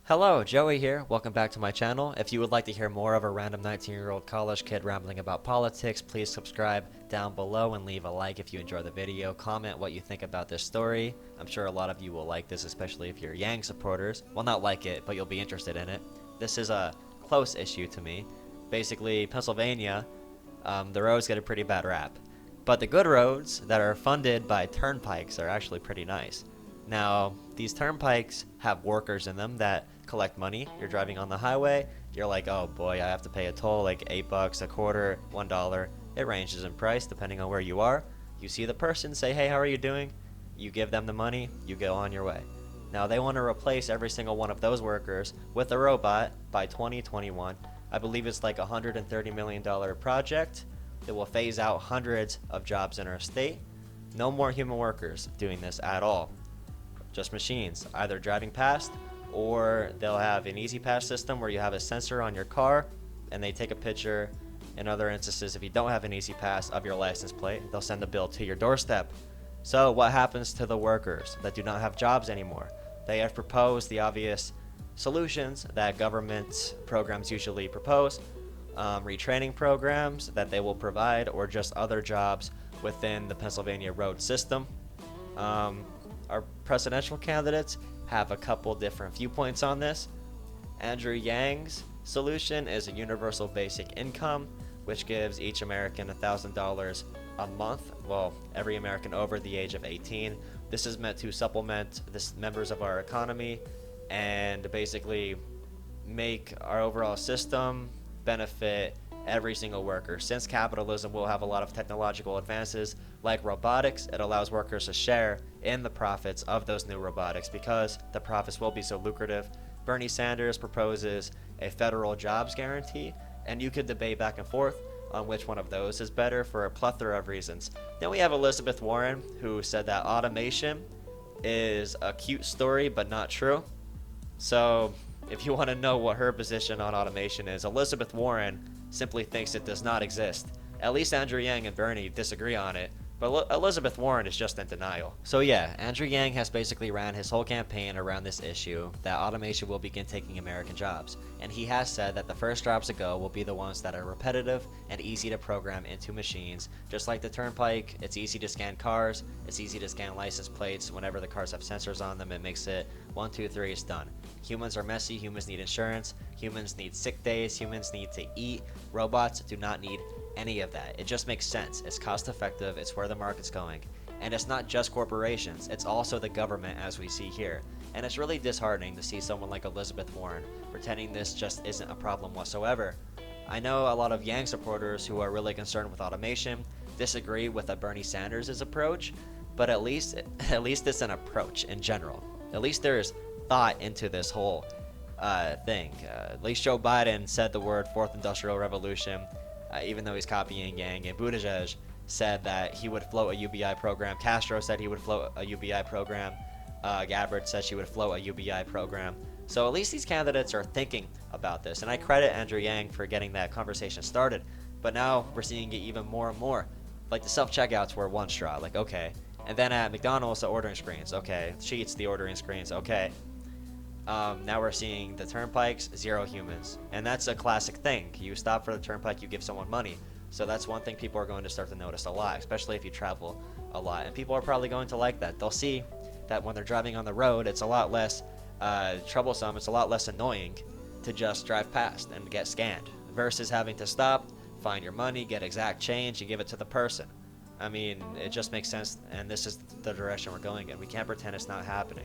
Hello, Joey here. Welcome back to my channel. If you would like to hear more of a random 19-year-old college kid rambling about politics, please subscribe down below and leave a like if you enjoy the video. Comment what you think about this story. I'm sure a lot of you will like this, especially if you're Yang supporters. Well, not like it, but you'll be interested in it. This is a close issue to me. Basically, Pennsylvania, the roads get a pretty bad rap. But the good roads that are funded by turnpikes are actually pretty nice. Now, these turnpikes have workers in them that collect money. You're driving on the highway, you're like, oh boy, I have to pay a toll, like $8, a quarter, $1. It ranges in price depending on where you are. You see the person, say, hey, how are you doing? You give them the money, you go on your way. Now, they want to replace every single one of those workers with a robot by 2021. I believe it's like a $130 million project. It will phase out hundreds of jobs in our state. No more human workers doing this at all. Just machines, either driving past, or they'll have an easy pass system where you have a sensor on your car and they take a picture. In other instances, if you don't have an easy pass of your license plate, they'll send a bill to your doorstep. So what happens to the workers that do not have jobs anymore? They have proposed the obvious solutions that government programs usually propose, retraining programs that they will provide, or just other jobs within the Pennsylvania road system. Our presidential candidates have a couple different viewpoints on this. Andrew Yang's solution is a universal basic income, which gives each American $1,000 a month. Well, every American over the age of 18. This is meant to supplement the members of our economy and basically make our overall system benefit every single worker. Since capitalism will have a lot of technological advances like robotics, it allows workers to share in the profits of those new robotics because the profits will be so lucrative. Bernie Sanders proposes a federal jobs guarantee, and you could debate back and forth on which one of those is better for a plethora of reasons. Then we have Elizabeth Warren, who said that automation is a cute story but not true. So if you want to know what her position on automation is, Elizabeth Warren simply thinks it does not exist. At least Andrew Yang and Bernie disagree on it, but Elizabeth Warren is just in denial. So yeah, Andrew Yang has basically ran his whole campaign around this issue that automation will begin taking American jobs, and he has said that the first jobs to go will be the ones that are repetitive and easy to program into machines. Just like the Turnpike, it's easy to scan cars, it's easy to scan license plates. Whenever the cars have sensors on them, it makes it 1, 2, 3, it's done. Humans are messy, humans need insurance, humans need sick days, humans need to eat. Robots do not need any of that. It just makes sense. It's cost effective, it's where the market's going. And it's not just corporations, it's also the government, as we see here. And it's really disheartening to see someone like Elizabeth Warren pretending this just isn't a problem whatsoever. I know a lot of Yang supporters who are really concerned with automation disagree with Bernie Sanders' approach, but at least it's an approach in general. At least there's thought into this whole thing. At least Joe Biden said the word Fourth Industrial Revolution, even though he's copying Yang, and Buttigieg said that he would float a UBI program. Castro said he would float a UBI program. Gabbard said she would float a UBI program. So at least these candidates are thinking about this, and I credit Andrew Yang for getting that conversation started. But now we're seeing it even more and more. Like the self-checkouts were one straw, like okay. And then at McDonald's, the ordering screens, okay. Sheets, the ordering screens, okay. Now we're seeing the turnpikes, 0 humans. And that's a classic thing. You stop for the turnpike, you give someone money. So that's one thing people are going to start to notice a lot, especially if you travel a lot. And people are probably going to like that. They'll see that when they're driving on the road, it's a lot less troublesome, it's a lot less annoying to just drive past and get scanned versus having to stop, find your money, get exact change, and give it to the person. I mean, it just makes sense, and this is the direction we're going in. We can't pretend it's not happening.